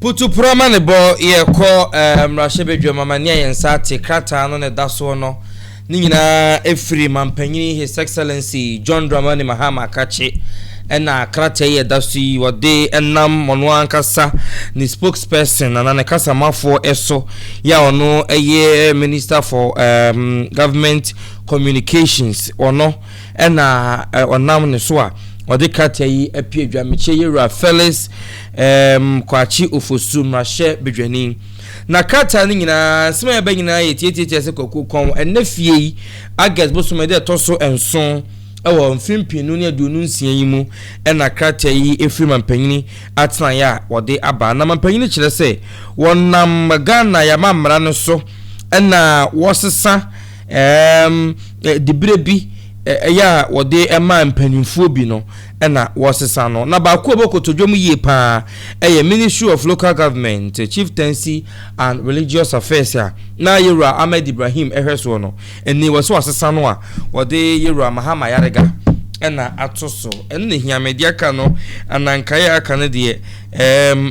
Putu proma ne bo ye ko mrahye mama ne yensa te krata no ne daso no ni nyina efri mampanyini His Excellency John Dramani Mahama Kachi ena krata ye daso wode enam mono ankasa ni spokesperson na ne kasa mafo eso ya ono eye Minister for Government Communications ono ena onam ne so a wade krata yi apie dwameche yera Felix kwachi ofosu mrahye bedwani na krata ni nyina sema ba nyina ye tietie se kokon enafie yi August bosomede toso enson ewo mfimpinu ne adunu nsia yi mu ena krata yi efiri mampanyini atena ya wade aba na mampanyini kire se wonam Ghana ya mamra no so ena wosesa dibrebi ya wode ema mpanimfo bi no ena wosesa no na ba ko obokotodwom yie pa Ministry of Local Government, Chieftaincy and Religious Affairs ya na Yera Ahmed Ibrahim ehweso no eni wose wasesa no a wode Yera Mahama Yarega ena atoso enne hiamedia ka no anankaya aka ne de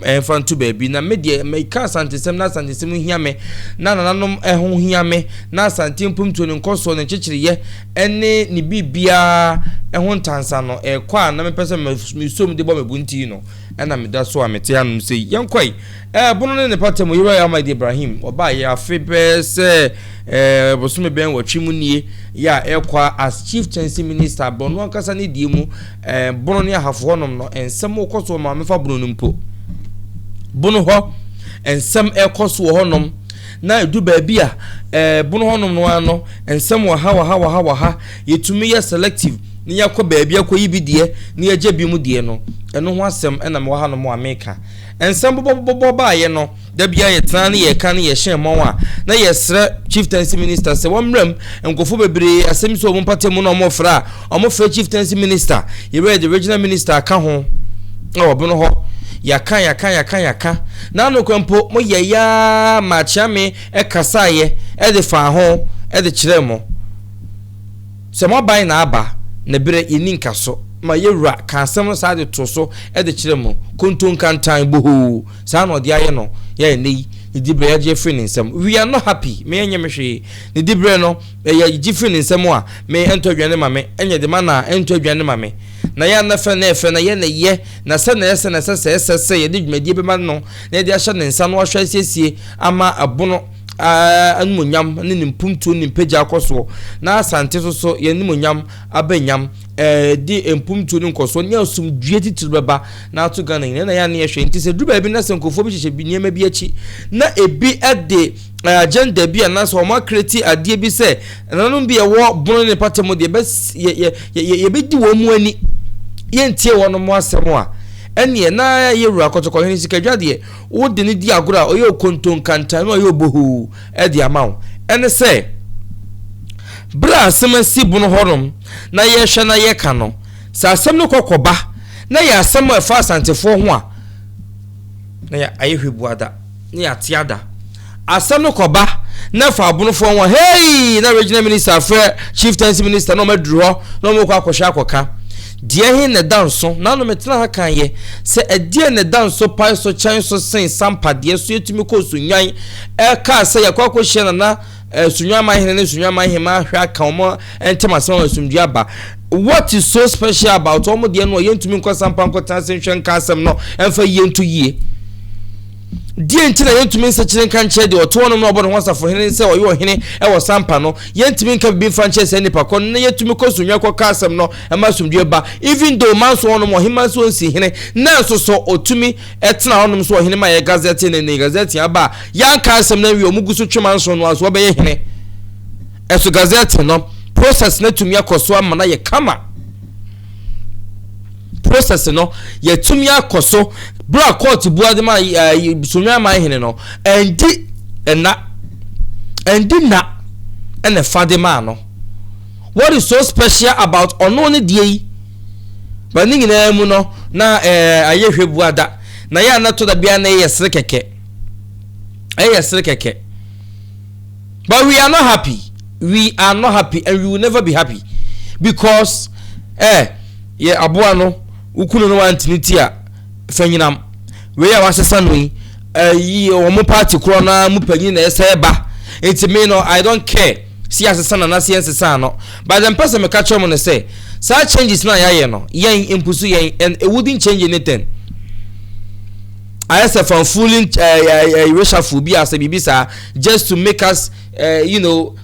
enfantu baabi na media meka santesem na santesem hiame na nananom eho hiame na santempum to ne nkoso ne kyekireye enne ni bibia eho ntansa no ekwa na mepese misom de bo mebunti no ena meda so amete anum sei yenkwai bono ne patem Yera Ahmed Ibrahim oba ya febese bosume ben watwimu nie ya ekwa as Chieftaincy Minister bono ankasa ne die mu bono ne ahafo honom no ensem okoso ma mefa bono mpo bono ho ensem ekoso honom na edu baabi a bono honom no ano ensem wa ha yetumi ya selective ni yakọ baabi akoyi bi de ni agye bi mu de no eno ho asem ena me wa ha no mo America ensem bobo ba ye no da bia ye tana ne ye ka ne ye hyen mo a na ye sre Chieftaincy Minister se womram enkofo bebre asem so mo patemu no mo fra Chieftaincy Minister Yera the regional minister ka ho bono ho yaka na no kwempo mo ye ya ma chiame kasaye de fa ho de kire mo se mo ban na aba na bere yeninka so ma Yera ka asem no sa de to so de kire mo konton kantan boho sa no de aye no ya nei dibre ya je free nsem we are not happy me enye me hwe ni dibre no ya je free nsem a me ento adwane ma me enye de ma na ento adwane ma me na ya na fe na ye na ye na se na se na se ye de dwumadi be ma no na de ahye ne nsa no ahwe siesie ama abono anumunyam ne nimpumtu nimpeja akoso na Asante so ye nimunyam abanyam di empumtu ne nkoso nya osumdue titiri beba na ato Ghana ine na ya na ye hwe ntise duba bi na senkofo bi hyehye bi niema bi achi na ebi ade agenda bi na so ma create ade bi se nanom bi ye wo bono ne patemo de ye be di wo mu ani ye ntie wo no mo asem a ene na Yera akotoko hene sikadwade wo de ne di agora oye okonton kantan no oye obohu e di amaw ene se bra asem si bunu horom na ye hwe na ye ka no sa asem no kokoba na ye asem afa Asantefo ho a na ya ayehwebuada na ya tiada asem no koba na fa abunufo ho hey na regional minister for Chieftaincy Minister no maduru ho no mo kwa akohwa akoka die he ne danso na no metena ha kan ye se edie ne danso pai so chan so sen sampade so yetumi ko sunwan ka se yakwa ko hye na sunwan ma hene ne sunwan ma hema hwa kan mo entema se ma sumdua ba. What is so special about omo de no yentumi ko sampa ko tan se hwen ka asem no emfa yentu yie die ntina yentumi nse kire kan che de oto no obo no wasafo hene se oyo hene e wo sampa no yentumi nka bi franchise nipa ko na yetumi ko sunwa ko kasem no e ma sumdue ba even though man so no mo hima so nsi hene na so otumi etena onom so hene ma ye gazette ne gazette aba yan kasem na wi omugusu twema so no aso be ye hene eso gazette no process na tumi akoso ama na ye kama process no ye tumi akoso bra court buade ma sunwa ma hene no endi na ene fade ma no. What is so special about ono ne die ba ningi na mu no na ayehwe buada na ya na to da bia na yesre keke but we are not happy and we will never be happy because ye aboa no ukunu no wantiniti a fanyinam we ya wasesa no omo party kro na mu panyin na ese ba enti me no I don't care see asesa na asesa no but the person me catch am no say such changes na ya no yen impusu yen and it wouldn't change anything. I say from fooling racial phobia as a bibisa just to make us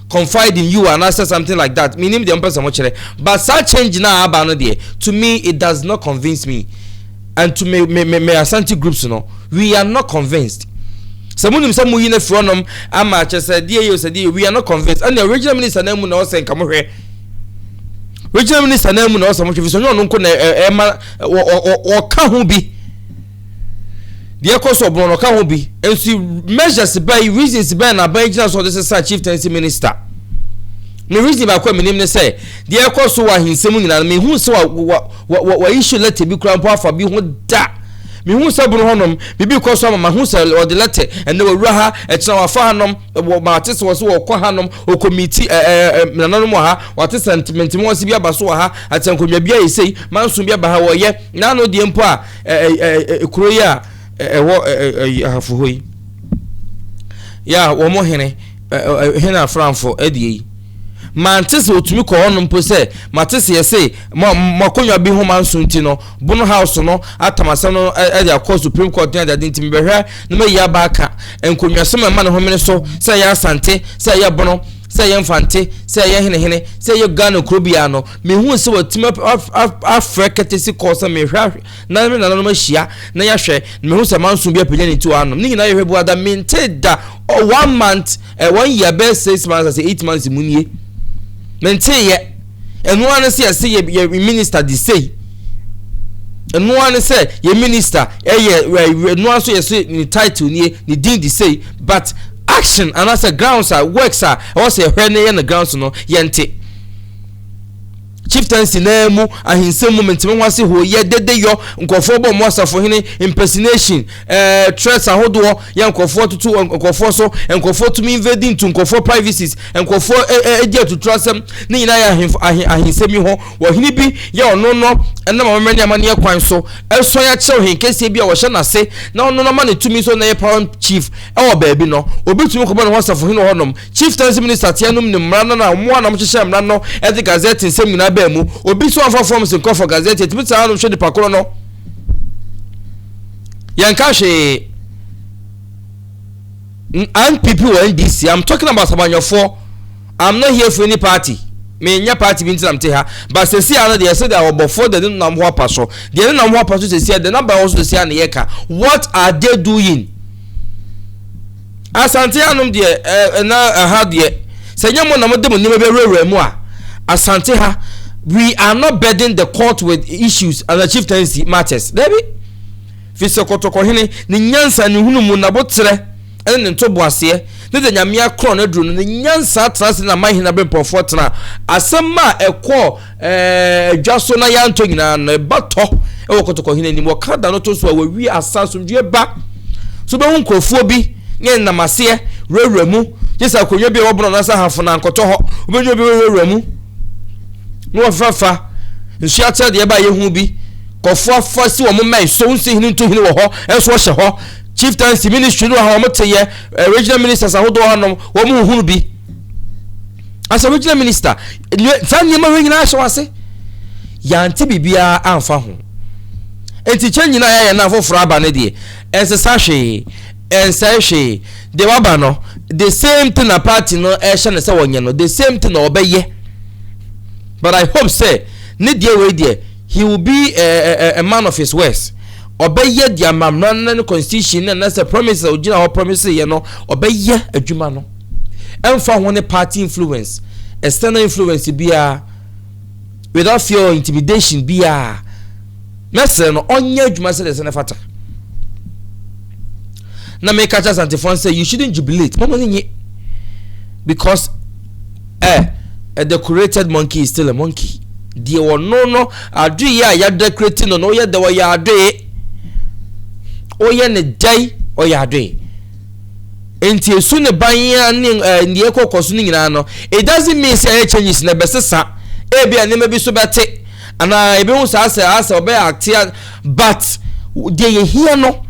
confide in you and say something like that. Meaning the person but such change now to me it does not convince me, and to me Asante groups we are not convinced. Someone in some way in front of ama said we are not convinced, and the original minister name no say come here. Regional minister name no so much if so no or can be the course of Bono can be and see measures by reasons by na by just so this is a chieftaincy minister. The reason by come name say the course wa hinsemu nyina me hu so wa issue let be krampo afa bi hu da me hu so bro honom bibi course ma hu so or the letter and they were ha e kira wa fa hanom ma tese wo so wo kwa hanom o committee nanom ha what sentiment mo si bi abaso ha atankodwa bia yesei manso bi aba ha wo ye na no de mpo a ekuro ya hafuhoi ya wo mo hene hena franfo edie mantese otumi ko hono mpo se matese yese makonwa bi ho manso nti no bono house no atamasa no e akọ supreme court na dade nti mbehwe no me ya ba aka enkonwa se ma ne ho mene so se ya Asante se ya bono se ya Mfante se ya hene se ya Ghana krobia no me hu se watimi Africa tesi kosa me hwa na me na no mahia na ya hwe me hu se manso bi apenya ni tu ano ni na yehwe buada minted da 1 month 1 year best 6 months as 8 months munie mente ye enu ane se ye minister di say enu ane se ye minister enu aso ye se ni title ni din di say but action and as a grounds are works are was a hwene na grounds no yente chieftaincy na mu ahinsem moment me wase ho ye dede yo nkofo bo mo asafo hene impersonation threats ahodo ye nkofo tutu nkofo so nkofo to me invading to nkofo privacies nkofo eje to trustem ni nyina ya ahinsem ho wo hene bi ye ono no na ma mani amane kwan so eso ya chew hen kese bi a wo hye na se na ono no ma ne tumi so na ye power chief e wo baabi no obetumi ko bo no asafo hene honom chieftaincy minister tianum ne mra na mo anam hyehye mra no e de gazette nsem nyina mu obi so afa forms in cover gazette it means anu hwe de pakoro no yanka hwe and people were in this I'm talking about Sabanyofo. I'm not here for any party me nya party bi ntinam te ha but se si ana de say that before the nam ho apaso the nam ho apaso se si the number also se ana yeka what are they doing Asante anum de na ha de se nya mo na mo de mo ni be rewere mu a Asante ha we are not burdening the court with issues and the chieftaincy matters. Debi fise kotoko hene ni nyansa ni hunu mu na botre ene ne ntobo ase ne de nyamia kro na duru ne nyansa trase na mahi na bempofo tena asema ekọ dwaso na yanto nyina na bato e wokotoko hene ni mo kada no to so wa wi asaso ndue ba so be hu nkofuo bi nye na mase rewremu jesa konye bi obono na sa hafo na nkoto ho obenyo bi rewremu no fafa nsu ate de ba ye hu bi kofo afasi wo mai so nsi hini to hini wo ho enso hye ho chieftaincy ministry no ha wo mteye regional ministers ahodo hanom wo mu hunu bi as a regional minister tanye ma we nyina ahye wase yante bibia amfa ho enti change na ya na afoforo aba ne de ensesa hwe ensahwe de waba no the same thing na party no ehye ne se wonye no the same thing na obeye. But I hope say need dear way there he will be a man of his words. Obey the amamran constitution and that's a promise or promise you know obey adwuma no. Emfa one party influence external influence be without fear or intimidation be message no onye adwuma say the fata. Na make catch us antifon say you shouldn't jubilate because a decorated monkey is still a monkey. There were no adu ya decorating no ya de wa ya adu o ya ne dai o ya adu enti esu ne ban ya ne ekokoso ni nyina no it doesn't mean say changes na besesa e bia ne mabi so bete ana ebe hu sa asa obe actia but dey here no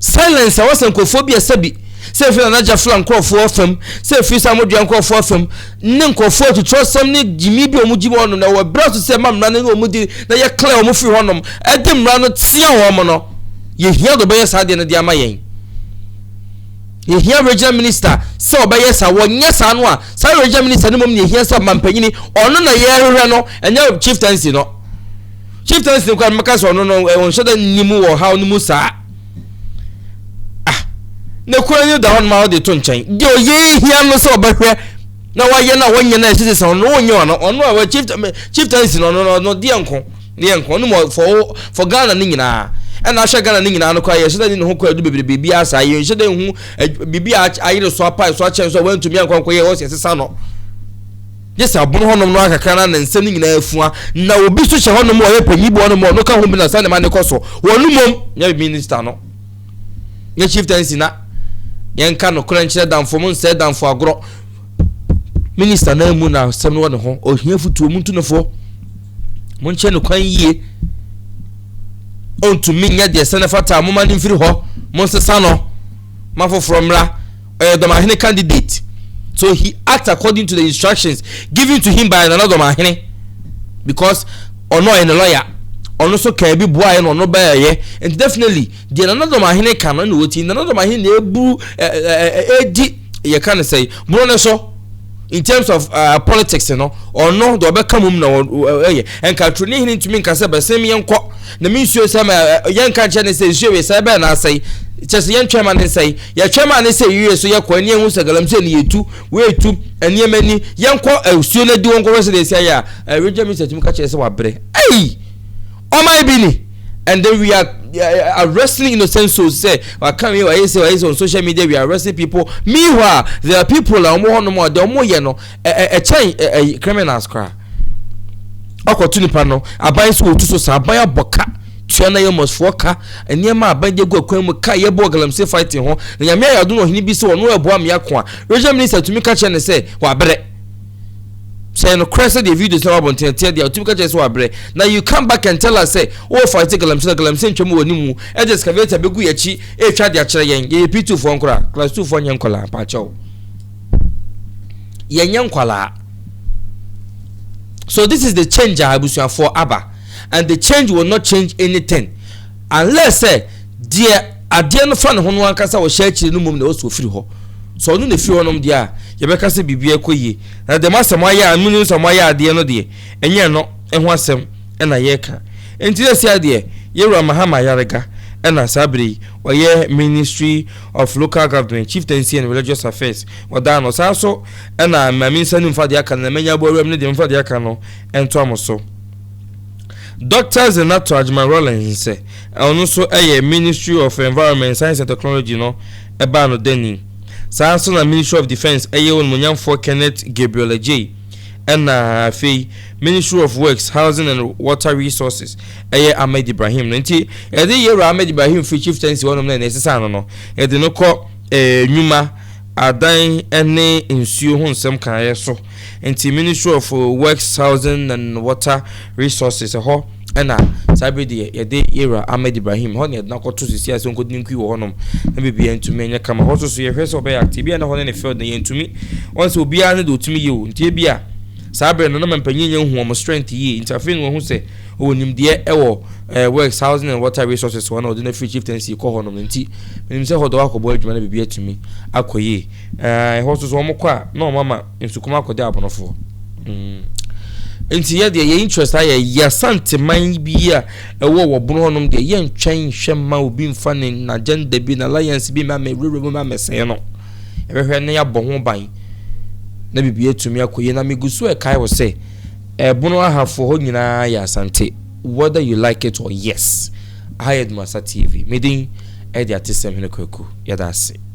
silence a wasan kophobia sabi say fi na Gyafla nkrofo afam say fi samodua nkrofo afam ne nkrofo to trosam ne jimi bi omuji wono na wo braso say mamra ne omudi na ye clear omu fi honom edim mra no tia wo mo no ye hia do be yes ade ne dia mayen ye hia regional minister say obeye sa wonye sa no a say regional minister ne mom ne hia sa mampanyini ono na ye hwehwe no enya chieftaincy no chieftaincy kwa maka so no won shoda nimu wo how nimu sa ne kura ni da hon ma de to nchen de oye hia no so obehwe na waye na wonye na sisi sa no wonye ono a chieftaincy no de enko no mo for Ghana ni nyina and I shall Ghana ni nyina no kwa ye shoda ni ho kwa du bebre asa ye shoda hu bibi ayire so apa so achen so wan tumi ankon ye wo sesa no yes abono honom no akakana na nsem ni nyina afua na obi so che honom o ye panyibo no mo no ka ho bi na sa ne ma ne koso wonu mom nya minister no nya chieftaincy na yenka no kranche danfo mun se danfo agro minister na mu na sem no ne ho ohia futuo muntu ne fo mun che no kwan yie on to me nya de senefata mo mani mfiri ho mon sesa no mafo from la Sampahene candidate, so he acts according to the instructions given to him by another Sampahene, because ono en lawyer ono so can be boy and ono ba ye, and definitely the another Sampahene can no woti another Sampahene ebu edi ye can say bro so in terms of politics, you know, or no, do become no, and country him to me can say, but same young cock, the minister some young country says, you is and I say, just young chairman and say, your chairman say, you so your coin, young was a galamsey, you two, way two, and near many young cock, sooner do go residence. Yeah, I read your Mr. Timkaches or bre. Hey, oh my Billy. And then we are arresting innocent souls. Say, I come here, I say, on social media, we are arresting people. Meanwhile, there are people that are more, they're more, you know, a criminal's cry. Oko tuni pano, abai so to so abai boka, tuana ye must foka, and near my abai go kwem ka ye bogalam say fighting ho. Na yamia ya do no hini bi so no eboa me akwa. Regional minister to me catch and say, wa bre. Say no cross the videos na about tell the typical just wa bre. Now you come back and tell us say, oh fight galam say ntwemu woni mu. E excavator begu yachi, e twa de akere yen. Ye P2 for nkora, class 2 for nyankola pa chaw. Yen nyankola. So this is the change abusuan for Abba, and the change will not change anything unless say dear ade no fa ne ho no ankasa wo share chiri no mum na oso firi ho. So no ne firi honom dia ye beka se bibia koye na de masem aya amunu so aya ade no de enye no ho asem na ye ka enti esi ade ye wura mahama yarega na sabri oye Ministry of Local Government, Chieftaincy and Religious Affairs wada no so na mami sanu mfa de aka na menya bo wram ne de mfa de aka no ento amoso. Doctors and Dr. Ajman Rollins say ono so Ministry of Environment, Science and Technology no eba no deni so na Ministry of Defense on munyamfo Kenneth Gabriel J and Ministry of Works, Housing and Water Resources Ahmed Ibrahim. Nti e de yero Ahmed Ibrahim free chieftaincy one na nesesa no e de no ko nyuma adan ene nsuo ho nsem kan so. Nti Ministry of Works, Housing and Water Resources ho na sabe de e de yero Ahmed Ibrahim ho ne na ko to sisi aso ko din kwi wo honom na bibia ntumi enya kama ho so ye hwese obe active bia na ho ne field na ye ntumi once obi a ne do tumi ye o nti bia sabre no na mpanyin hu om strength yi interfere no hu se onim de ewo Works, Housing and Water Resources one of the free chieftaincy ko honom nti menim se hodo akobo adwuma na bibia tumi akoye ho so mo kwa na mama nsukuma akode abonofo enti ye de ye interest aye ya Asante man bia ewo wo bono honom de ye ntwen hwemma obi mfa ne na agenda bi na alliance bi ma me ruru ma mesen no ehwe ne ya bo ho ban na bibia tumi akoye na megusu e kai wo se bono ahafo ho nyina ya Asante, whether you like it or yes. ADUMASA TV medin e de atesem hene kwaku ya da se.